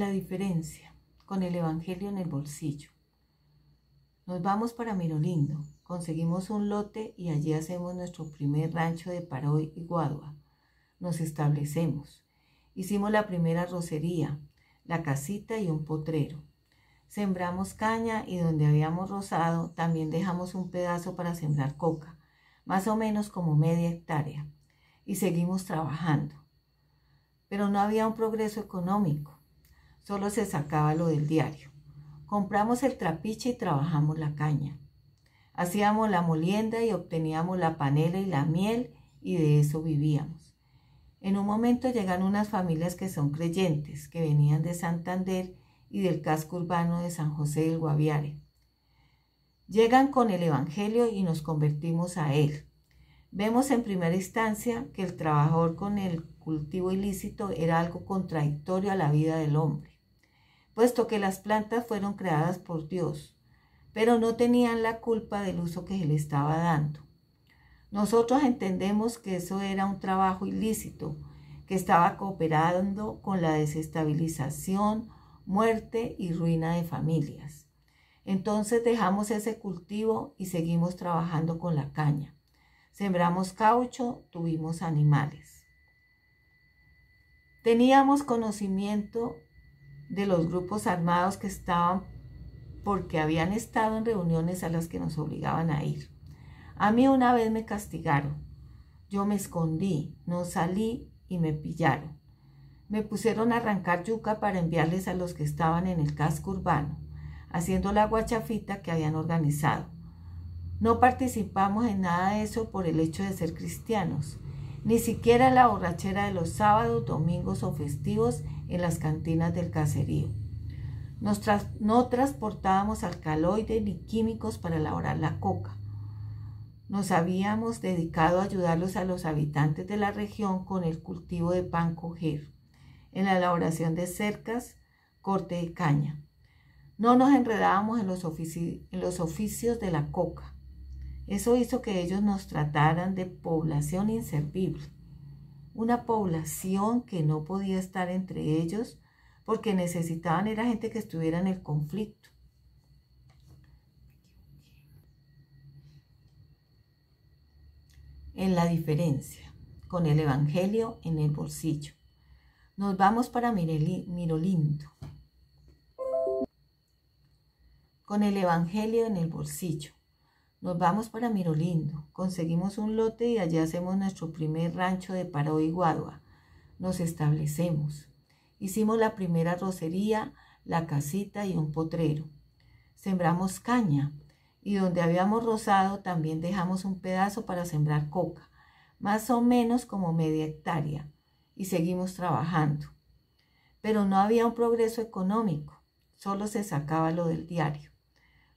la diferencia, con el Evangelio en el bolsillo. Nos vamos para Mirolindo, conseguimos un lote y allí hacemos nuestro primer rancho de Paroy y Guadua. Nos establecemos. Hicimos la primera rocería, la casita y un potrero. Sembramos caña y donde habíamos rozado también dejamos un pedazo para sembrar coca, más o menos como media hectárea, y seguimos trabajando. Pero no había un progreso económico, solo se sacaba lo del diario. Compramos el trapiche y trabajamos la caña. Hacíamos la molienda y obteníamos la panela y la miel y de eso vivíamos. En un momento llegan unas familias que son creyentes, que venían de Santander y del casco urbano de San José del Guaviare. Llegan con el Evangelio y nos convertimos a él. Vemos en primera instancia que el trabajador con el cultivo ilícito era algo contradictorio a la vida del hombre, puesto que las plantas fueron creadas por Dios, pero no tenían la culpa del uso que le estaba dando. Nosotros entendemos que eso era un trabajo ilícito, que estaba cooperando con la desestabilización, muerte y ruina de familias. Entonces dejamos ese cultivo y seguimos trabajando con la caña. Sembramos caucho, tuvimos animales. Teníamos conocimiento de los grupos armados que estaban porque habían estado en reuniones a las que nos obligaban a ir. A mí una vez me castigaron. Yo me escondí, no salí y me pillaron. Me pusieron a arrancar yuca para enviarles a los que estaban en el casco urbano, haciendo la guachafita que habían organizado. No participamos en nada de eso por el hecho de ser cristianos, ni siquiera en la borrachera de los sábados, domingos o festivos en las cantinas del caserío. No transportábamos alcaloide ni químicos para elaborar la coca. Nos habíamos dedicado a ayudarlos a los habitantes de la región con el cultivo de pan coger, en la elaboración de cercas, corte de caña. No nos enredábamos en los oficios de la coca. Eso hizo que ellos nos trataran de población inservible, una población que no podía estar entre ellos porque necesitaban era gente que estuviera en el conflicto. En la diferencia, con el Evangelio en el bolsillo. Nos vamos para Mirolindo, con el Evangelio en el bolsillo. Nos vamos para Mirolindo, conseguimos un lote y allí hacemos nuestro primer rancho de Paroy y Guadua. Nos establecemos. Hicimos la primera rocería, la casita y un potrero. Sembramos caña y donde habíamos rozado también dejamos un pedazo para sembrar coca, más o menos como media hectárea, y seguimos trabajando. Pero no había un progreso económico, solo se sacaba lo del diario.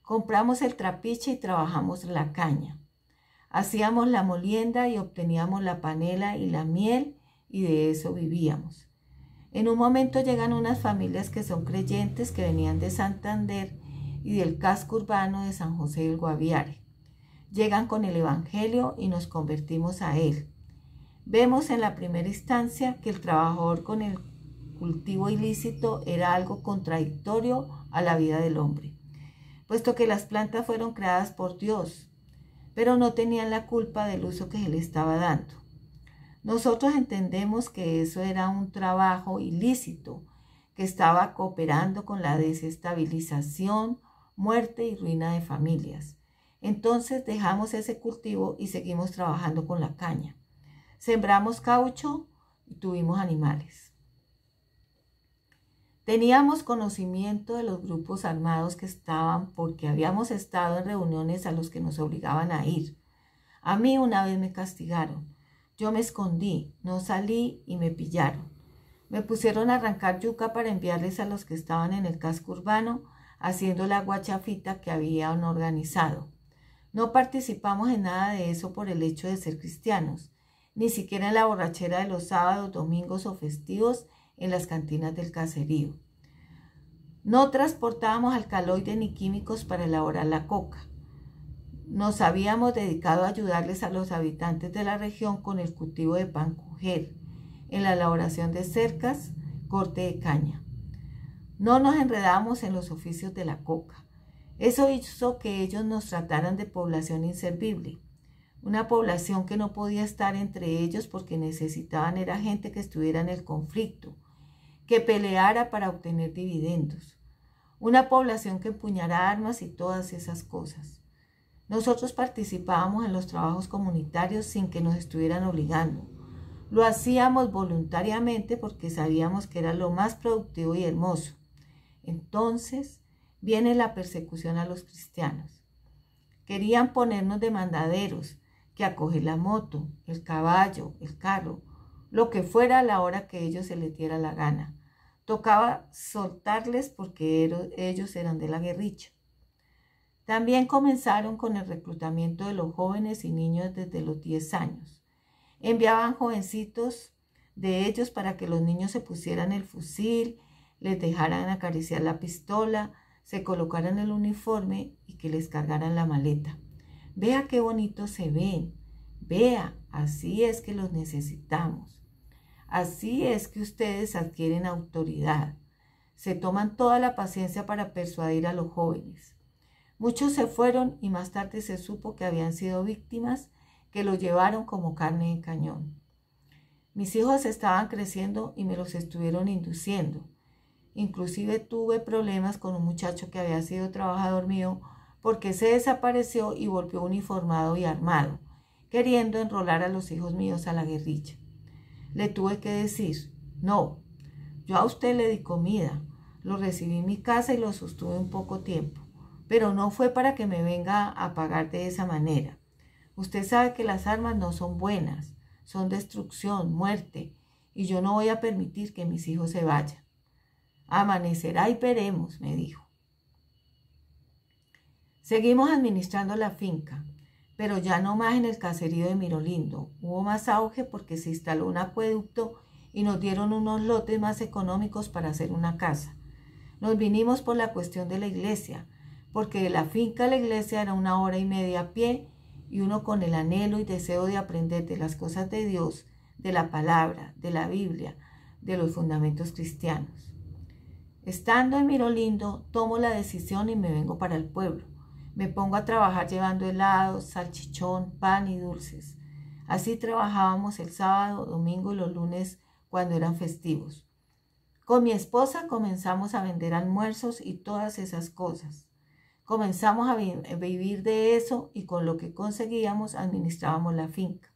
Compramos el trapiche y trabajamos la caña. Hacíamos la molienda y obteníamos la panela y la miel y de eso vivíamos. En un momento llegan unas familias que son creyentes que venían de Santander y del casco urbano de San José del Guaviare. Llegan con el Evangelio y nos convertimos a él. Vemos en la primera instancia que el trabajador con el cultivo ilícito era algo contradictorio a la vida del hombre, puesto que las plantas fueron creadas por Dios, pero no tenían la culpa del uso que se le estaba dando. Nosotros entendemos que eso era un trabajo ilícito, que estaba cooperando con la desestabilización, muerte y ruina de familias. Entonces dejamos ese cultivo y seguimos trabajando con la caña. Sembramos caucho y tuvimos animales. Teníamos conocimiento de los grupos armados que estaban porque habíamos estado en reuniones a los que nos obligaban a ir. A mí una vez me castigaron. Yo me escondí, no salí y me pillaron. Me pusieron a arrancar yuca para enviarles a los que estaban en el casco urbano haciendo la guachafita que habían organizado. No participamos en nada de eso por el hecho de ser cristianos, ni siquiera en la borrachera de los sábados, domingos o festivos en las cantinas del caserío. No transportábamos alcaloides ni químicos para elaborar la coca. Nos habíamos dedicado a ayudarles a los habitantes de la región con el cultivo de pan coger, en la elaboración de cercas, corte de caña. No nos enredábamos en los oficios de la coca. Eso hizo que ellos nos trataran de población inservible, una población que no podía estar entre ellos porque necesitaban era gente que estuviera en el conflicto, que peleara para obtener dividendos, una población que empuñara armas y todas esas cosas. Nosotros participábamos en los trabajos comunitarios sin que nos estuvieran obligando. Lo hacíamos voluntariamente porque sabíamos que era lo más productivo y hermoso. Entonces viene la persecución a los cristianos. Querían ponernos de mandaderos, que acoger la moto, el caballo, el carro, lo que fuera a la hora que ellos se les diera la gana. Tocaba soltarles porque ellos eran de la guerrilla. También comenzaron con el reclutamiento de los jóvenes y niños desde los 10 años. Enviaban jovencitos de ellos para que los niños se pusieran el fusil, les dejaran acariciar la pistola, se colocaran el uniforme y que les cargaran la maleta. Vea qué bonitos se ven. Vea, así es que los necesitamos. Así es que ustedes adquieren autoridad. Se toman toda la paciencia para persuadir a los jóvenes. Muchos se fueron y más tarde se supo que habían sido víctimas que los llevaron como carne de cañón. Mis hijos estaban creciendo y me los estuvieron induciendo. Inclusive tuve problemas con un muchacho que había sido trabajador mío porque se desapareció y volvió uniformado y armado, queriendo enrolar a los hijos míos a la guerrilla. Le tuve que decir, no, yo a usted le di comida, lo recibí en mi casa y lo sostuve un poco tiempo, pero no fue para que me venga a pagar de esa manera. Usted sabe que las armas no son buenas, son destrucción, muerte, y yo no voy a permitir que mis hijos se vayan. Amanecerá y veremos, me dijo. Seguimos administrando la finca, pero ya no más en el caserío de Mirolindo. Hubo más auge porque se instaló un acueducto y nos dieron unos lotes más económicos para hacer una casa. Nos vinimos por la cuestión de la iglesia, porque de la finca a la iglesia era 1 hora y media a pie y uno con el anhelo y deseo de aprender de las cosas de Dios, de la palabra, de la Biblia, de los fundamentos cristianos. Estando en Mirolindo, tomo la decisión y me vengo para el pueblo. Me pongo a trabajar llevando helados, salchichón, pan y dulces. Así trabajábamos el sábado, domingo y los lunes cuando eran festivos. Con mi esposa comenzamos a vender almuerzos y todas esas cosas. Comenzamos a vivir de eso y con lo que conseguíamos administrábamos la finca.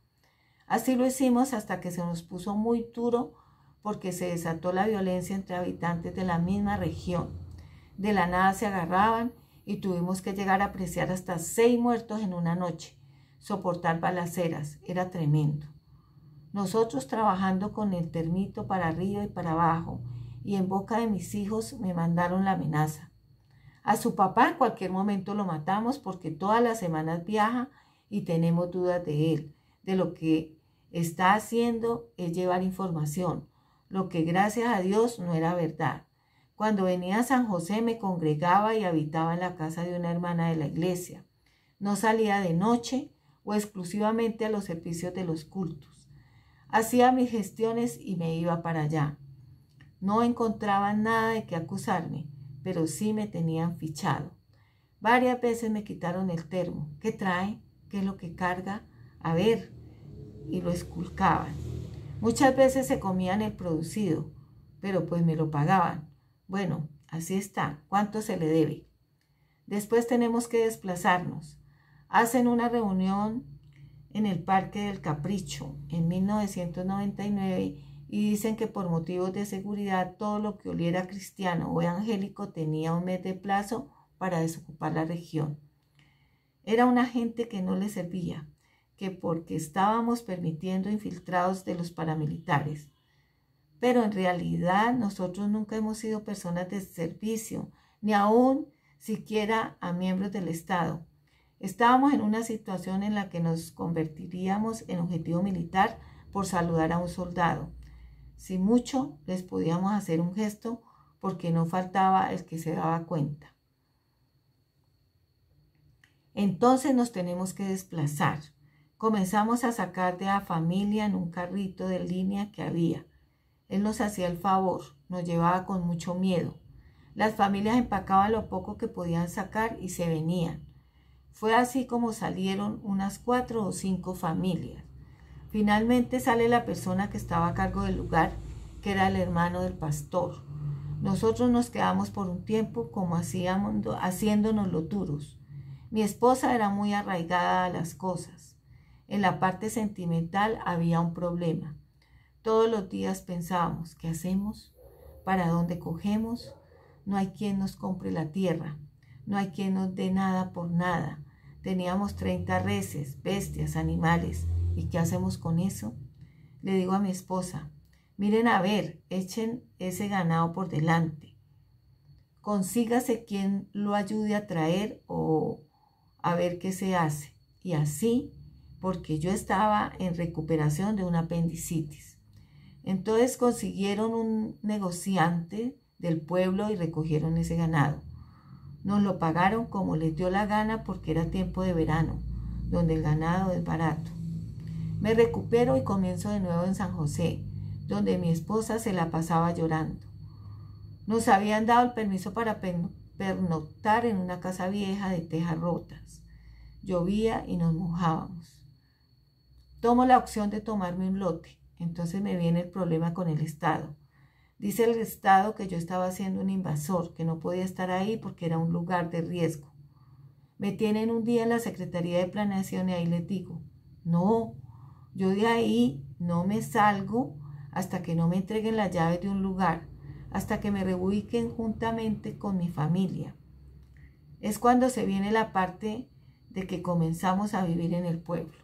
Así lo hicimos hasta que se nos puso muy duro porque se desató la violencia entre habitantes de la misma región. De la nada se agarraban y tuvimos que llegar a apreciar hasta 6 muertos en una noche. Soportar balaceras, era tremendo. Nosotros trabajando con el termito para arriba y para abajo, y en boca de mis hijos me mandaron la amenaza. A su papá en cualquier momento lo matamos porque todas las semanas viaja y tenemos dudas de él. De lo que está haciendo es llevar información, lo que gracias a Dios no era verdad. Cuando venía a San José me congregaba y habitaba en la casa de una hermana de la iglesia. No salía de noche o exclusivamente a los servicios de los cultos. Hacía mis gestiones y me iba para allá. No encontraban nada de qué acusarme, pero sí me tenían fichado. Varias veces me quitaron el termo. ¿Qué trae? ¿Qué es lo que carga? A ver, y lo esculcaban. Muchas veces se comían el producido, pero pues me lo pagaban. Bueno, así está. ¿Cuánto se le debe? Después tenemos que desplazarnos. Hacen una reunión en el Parque del Capricho en 1999 y dicen que por motivos de seguridad todo lo que oliera cristiano o evangélico tenía un mes de plazo para desocupar la región. Era una gente que no le servía, que porque estábamos permitiendo infiltrados de los paramilitares. Pero en realidad nosotros nunca hemos sido personas de servicio, ni aún siquiera a miembros del Estado. Estábamos en una situación en la que nos convertiríamos en objetivo militar por saludar a un soldado. Si mucho, les podíamos hacer un gesto porque no faltaba el que se daba cuenta. Entonces nos tenemos que desplazar. Comenzamos a sacar de la familia en un carrito de línea que había. Él nos hacía el favor, nos llevaba con mucho miedo. Las familias empacaban lo poco que podían sacar y se venían. Fue así como salieron unas 4 o 5 familias. Finalmente sale la persona que estaba a cargo del lugar, que era el hermano del pastor. Nosotros nos quedamos por un tiempo como haciéndonos los duros. Mi esposa era muy arraigada a las cosas. En la parte sentimental había un problema. Todos los días pensábamos, ¿qué hacemos? ¿Para dónde cogemos? No hay quien nos compre la tierra. No hay quien nos dé nada por nada. Teníamos 30 reses, bestias, animales. ¿Y qué hacemos con eso? Le digo a mi esposa, miren a ver, echen ese ganado por delante. Consígase quien lo ayude a traer o a ver qué se hace. Y así, porque yo estaba en recuperación de una apendicitis. Entonces consiguieron un negociante del pueblo y recogieron ese ganado. Nos lo pagaron como les dio la gana porque era tiempo de verano, donde el ganado es barato. Me recupero y comienzo de nuevo en San José, donde mi esposa se la pasaba llorando. Nos habían dado el permiso para pernoctar en una casa vieja de tejas rotas. Llovía y nos mojábamos. Tomo la opción de tomarme un lote. Entonces me viene el problema con el Estado. Dice el Estado que yo estaba siendo un invasor, que no podía estar ahí porque era un lugar de riesgo. Me tienen un día en la Secretaría de Planeación y ahí les digo, no, yo de ahí no me salgo hasta que no me entreguen las llaves de un lugar, hasta que me reubiquen juntamente con mi familia. Es cuando se viene la parte de que comenzamos a vivir en el pueblo.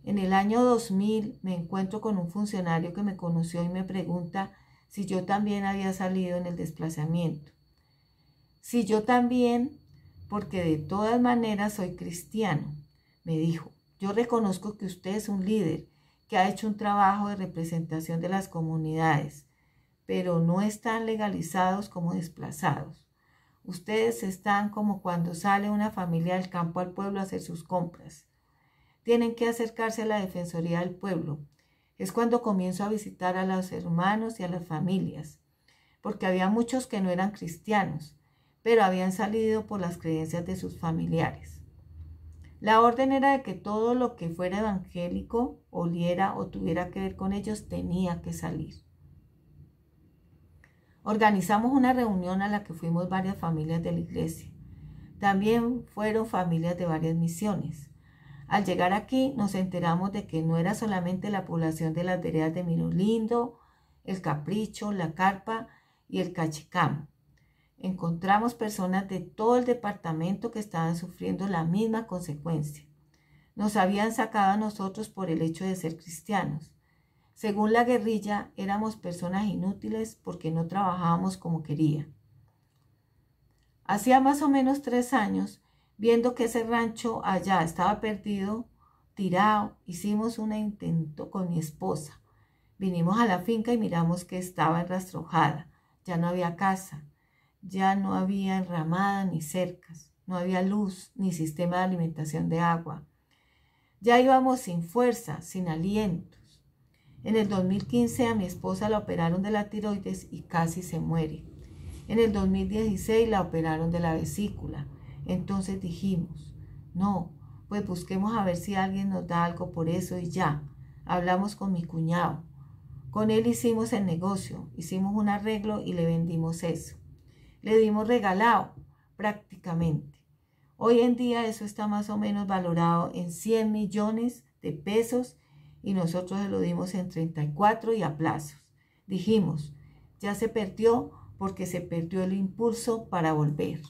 En el año 2000 me encuentro con un funcionario que me conoció y me pregunta si yo también había salido en el desplazamiento. Si yo también, porque de todas maneras soy cristiano, me dijo. Yo reconozco que usted es un líder que ha hecho un trabajo de representación de las comunidades, pero no están legalizados como desplazados. Ustedes están como cuando sale una familia del campo al pueblo a hacer sus compras. Tienen que acercarse a la Defensoría del Pueblo. Es cuando comienzo a visitar a los hermanos y a las familias, porque había muchos que no eran cristianos, pero habían salido por las creencias de sus familiares. La orden era de que todo lo que fuera evangélico, oliera o tuviera que ver con ellos, tenía que salir. Organizamos una reunión a la que fuimos varias familias de la iglesia. También fueron familias de varias misiones. Al llegar aquí nos enteramos de que no era solamente la población de las veredas de Mirolindo, El Capricho, La Carpa y El Cachicamo. Encontramos personas de todo el departamento que estaban sufriendo la misma consecuencia. Nos habían sacado a nosotros por el hecho de ser cristianos. Según la guerrilla, éramos personas inútiles porque no trabajábamos como querían. Hacía más o menos 3 años, viendo que ese rancho allá estaba perdido, tirado, hicimos un intento con mi esposa. Vinimos a la finca y miramos que estaba enrastrojada. Ya no había casa, ya no había enramada ni cercas, no había luz ni sistema de alimentación de agua. Ya íbamos sin fuerza, sin alientos. En el 2015 a mi esposa la operaron de la tiroides y casi se muere. En el 2016 la operaron de la vesícula. Entonces dijimos, no, pues busquemos a ver si alguien nos da algo por eso y ya. Hablamos con mi cuñado. Con él hicimos el negocio, hicimos un arreglo y le vendimos eso. Le dimos regalado, prácticamente. Hoy en día eso está más o menos valorado en 100 millones de pesos y nosotros se lo dimos en 34 y a plazos. Dijimos, ya se perdió porque se perdió el impulso para volver.